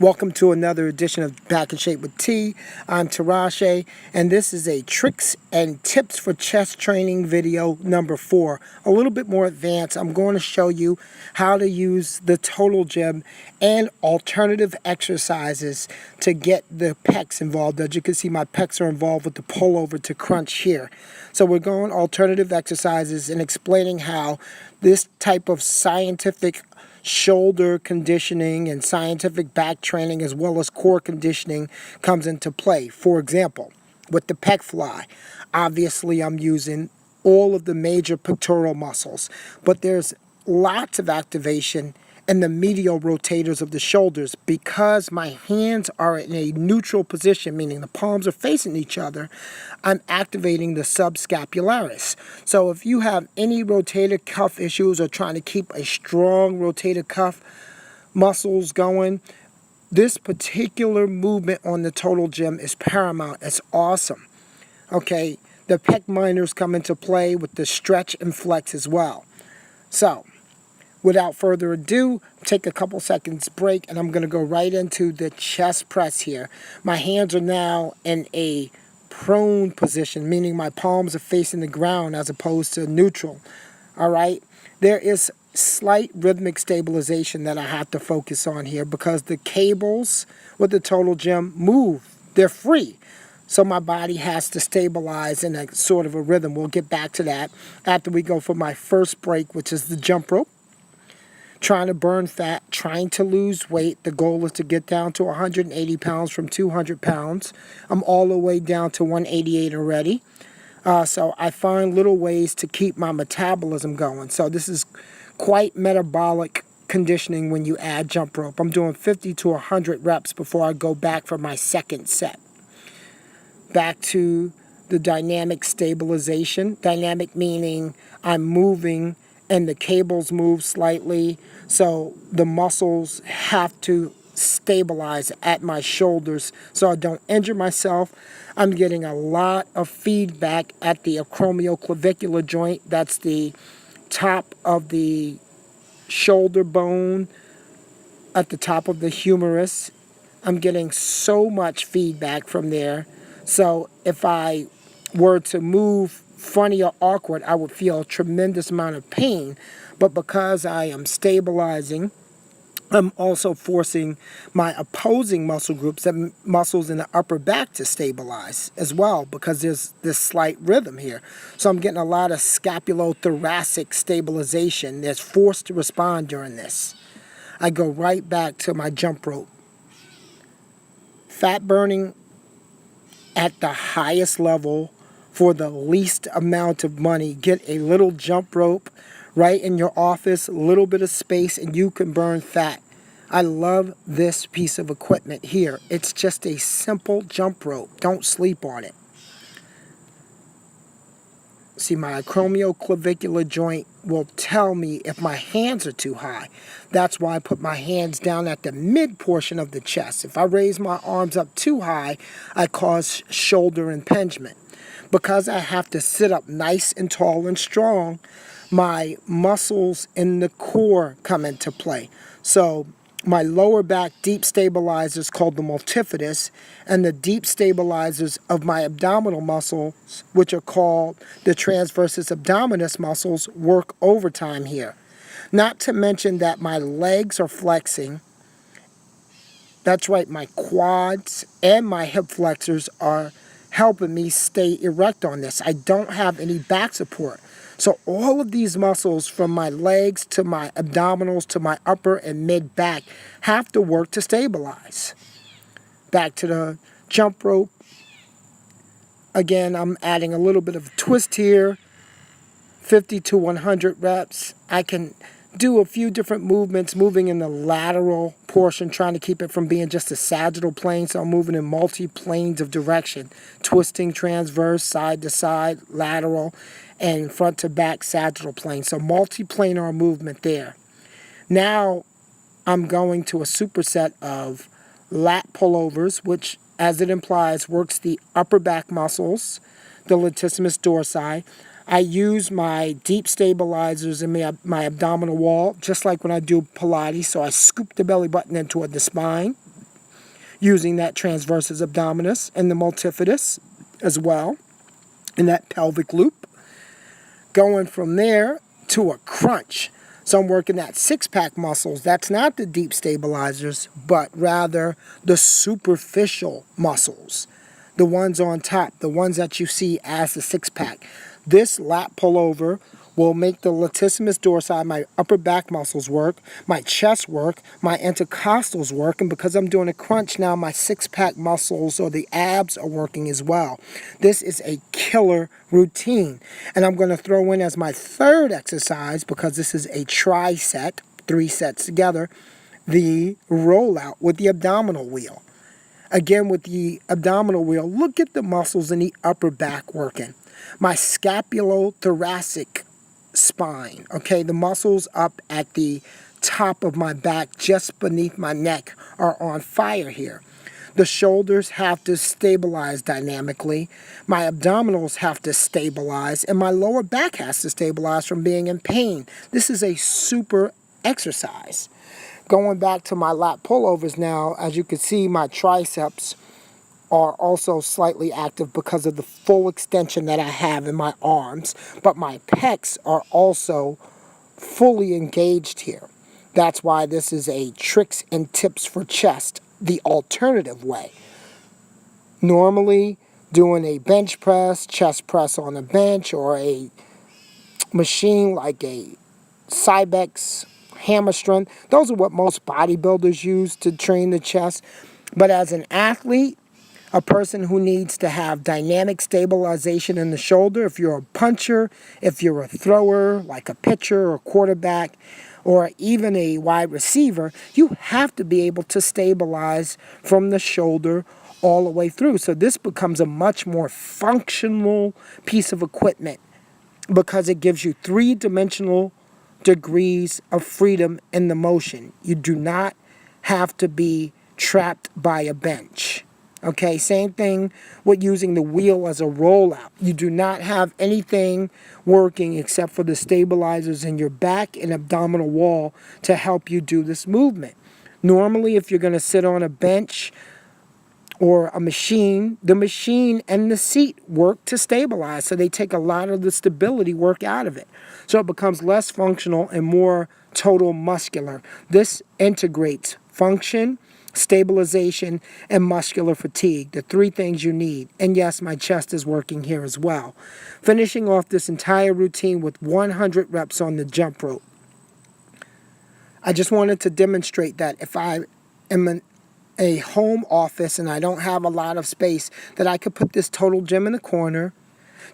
Welcome to another edition of Back in Shape with T. I'm Tarashe, and this is a tricks and tips for chest training video number 4. A little bit more advanced. I'm going to show you how to use the total gym and alternative exercises to get the pecs involved. As you can see, my pecs are involved with the pullover to crunch here. So we're going alternative exercises and explaining how this type of scientific shoulder conditioning and scientific back training as well as core conditioning comes into play. For example, with the pec fly, obviously I'm using all of the major pectoral muscles, but there's lots of activation in the medial rotators of the shoulders because my hands are in a neutral position, meaning the palms are facing each other. I'm activating the subscapularis. So if you have any rotator cuff issues or trying to keep a strong rotator cuff muscles going, this particular movement on the total gym is paramount. It's awesome. Okay, the pec minors come into play with the stretch and flex as well. So without further ado, take a couple seconds break, and I'm going to go right into the chest press here. My hands are now in a prone position, meaning my palms are facing the ground as opposed to neutral. All right? There is slight rhythmic stabilization that I have to focus on here because the cables with the total gym move. They're free. So my body has to stabilize in a sort of a rhythm. We'll get back to that after we go for my first break, which is the jump rope. Trying to burn fat, trying to lose weight. The goal is to get down to 180 pounds from 200 pounds. I'm all the way down to 188 already. So I find little ways to keep my metabolism going. So this is quite metabolic conditioning when you add jump rope. I'm doing 50 to 100 reps before I go back for my second set. Back to the dynamic stabilization. Dynamic meaning I'm moving and the cables move slightly, so the muscles have to stabilize at my shoulders so I don't injure myself. I'm getting a lot of feedback at the acromioclavicular joint. That's the top of the shoulder bone at the top of the humerus. I'm getting so much feedback from there. So if I were to move funny or awkward, I would feel a tremendous amount of pain. But because I am stabilizing, I'm also forcing my opposing muscle groups, the muscles in the upper back, to stabilize as well because there's this slight rhythm here. So I'm getting a lot of scapulothoracic stabilization. There's force to respond during this. I go right back to my jump rope. Fat burning at the highest level for the least amount of money. Get a little jump rope right in your office, a little bit of space, and you can burn fat. I love this piece of equipment here. It's just a simple jump rope. Don't sleep on it. See, my acromioclavicular joint will tell me if my hands are too high. That's why I put my hands down at the mid portion of the chest. If I raise my arms up too high, I cause shoulder impingement. Because I have to sit up nice and tall and strong, my muscles in the core come into play. So my lower back deep stabilizers called the multifidus and the deep stabilizers of my abdominal muscles, which are called the transversus abdominis muscles, work overtime here. Not to mention that my legs are flexing. That's right, my quads and my hip flexors are helping me stay erect on this. I don't have any back support. So all of these muscles from my legs to my abdominals to my upper and mid back have to work to stabilize. Back to the jump rope. Again, I'm adding a little bit of a twist here. 50 to 100 reps. I can do a few different movements, moving in the lateral portion, trying to keep it from being just a sagittal plane. So I'm moving in multi-planes of direction, twisting transverse, side to side, lateral, and front to back sagittal plane. So multi-planar movement there. Now I'm going to a superset of lat pullovers, which, as it implies, works the upper back muscles, the latissimus dorsi. I use my deep stabilizers in my abdominal wall, just like when I do Pilates. So I scoop the belly button in toward the spine. using that transversus abdominis and the multifidus as well, in that pelvic loop. Going from there to a crunch. So I'm working that six-pack muscles. That's not the deep stabilizers, but rather the superficial muscles. The ones on top, the ones that you see as the six-pack. This lat pullover will make the latissimus dorsi, my upper back muscles work, my chest work, my intercostals work, and because I'm doing a crunch now, my six-pack muscles or the abs are working as well. This is a killer routine. And I'm going to throw in as my third exercise, because this is a tri-set, 3 sets together, the rollout with the abdominal wheel. Again, with the abdominal wheel, look at the muscles in the upper back working. My scapulothoracic spine, okay, the muscles up at the top of my back, just beneath my neck, are on fire here. The shoulders have to stabilize dynamically. My abdominals have to stabilize, and my lower back has to stabilize from being in pain. This is a super exercise. Going back to my lat pullovers now, as you can see, my triceps are also slightly active because of the full extension that I have in my arms, but my pecs are also fully engaged here. That's why this is a tricks and tips for chest, the alternative way. Normally, doing a bench press, chest press on a bench, or a machine like a Cybex hammer strength, those are what most bodybuilders use to train the chest. But as an athlete, a person who needs to have dynamic stabilization in the shoulder, if you're a puncher, if you're a thrower, like a pitcher or quarterback, or even a wide receiver, you have to be able to stabilize from the shoulder all the way through. So this becomes a much more functional piece of equipment because it gives you 3-dimensional degrees of freedom in the motion. You do not have to be trapped by a bench. Okay, same thing with using the wheel as a rollout. You do not have anything working except for the stabilizers in your back and abdominal wall to help you do this movement. Normally, if you're going to sit on a bench or a machine, the machine and the seat work to stabilize, so they take a lot of the stability work out of it. So it becomes less functional and more total muscular. This integrates function, stabilization, and muscular fatigue, the 3 things you need. And yes, my chest is working here as well. Finishing off this entire routine with 100 reps on the jump rope. I just wanted to demonstrate that if I am in a home office and I don't have a lot of space, that I could put this total gym in the corner,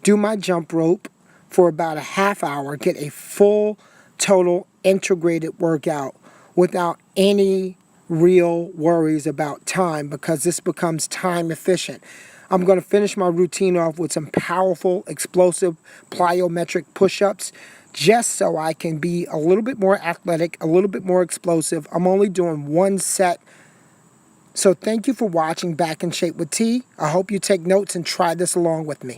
do my jump rope for about a half hour, get a full total integrated workout without any real worries about time, because this becomes time efficient. I'm going to finish my routine off with some powerful, explosive, plyometric push-ups, just so I can be a little bit more athletic, a little bit more explosive. I'm only doing 1 set. So thank you for watching Back in Shape with T. I hope you take notes and try this along with me.